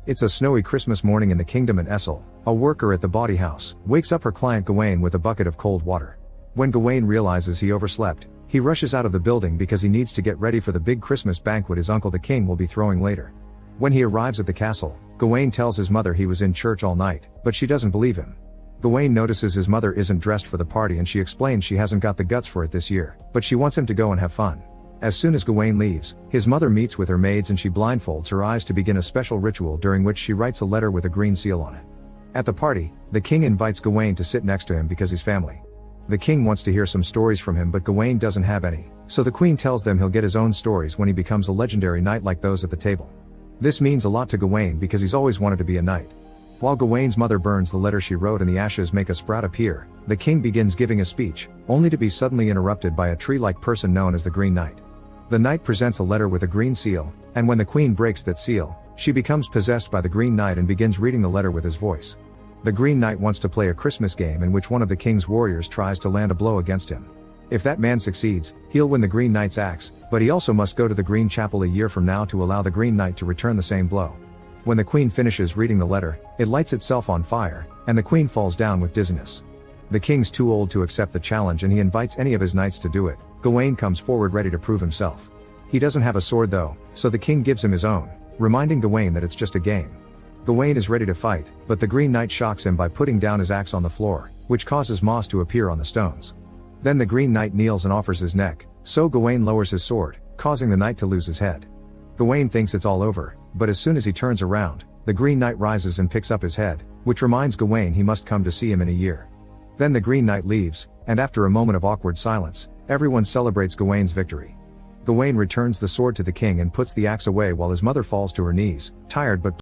It's a snowy Christmas morning in the kingdom, and Essel, a worker at the bawdy house, wakes up her client Gawain with a bucket of cold water. When Gawain realizes he overslept, he rushes out of the building because he needs to get ready for the big Christmas banquet his uncle the king will be throwing later. When he arrives at the castle, Gawain tells his mother he was in church all night, but she doesn't believe him. Gawain notices his mother isn't dressed for the party and she explains she hasn't got the guts for it this year, but she wants him to go and have fun. As soon as Gawain leaves, his mother meets with her maids and she blindfolds her eyes to begin a special ritual during which she writes a letter with a green seal on it. At the party, the king invites Gawain to sit next to him because he's family. The king wants to hear some stories from him, but Gawain doesn't have any, so the queen tells them he'll get his own stories when he becomes a legendary knight like those at the table. This means a lot to Gawain because he's always wanted to be a knight. While Gawain's mother burns the letter she wrote and the ashes make a sprout appear, the king begins giving a speech, only to be suddenly interrupted by a tree-like person known as the Green Knight. The knight presents a letter with a green seal, and when the queen breaks that seal, she becomes possessed by the Green Knight and begins reading the letter with his voice. The Green Knight wants to play a Christmas game in which one of the king's warriors tries to land a blow against him. If that man succeeds, he'll win the Green Knight's axe, but he also must go to the Green Chapel a year from now to allow the Green Knight to return the same blow. When the queen finishes reading the letter, it lights itself on fire, and the queen falls down with dizziness. The king's too old to accept the challenge and he invites any of his knights to do it. Gawain comes forward ready to prove himself. He doesn't have a sword though, so the king gives him his own, reminding Gawain that it's just a game. Gawain is ready to fight, but the Green Knight shocks him by putting down his axe on the floor, which causes moss to appear on the stones. Then the Green Knight kneels and offers his neck, so Gawain lowers his sword, causing the knight to lose his head. Gawain thinks it's all over, but as soon as he turns around, the Green Knight rises and picks up his head, which reminds Gawain he must come to see him in a year. Then the Green Knight leaves, and after a moment of awkward silence, everyone celebrates Gawain's victory. Gawain returns the sword to the king and puts the axe away while his mother falls to her knees, tired but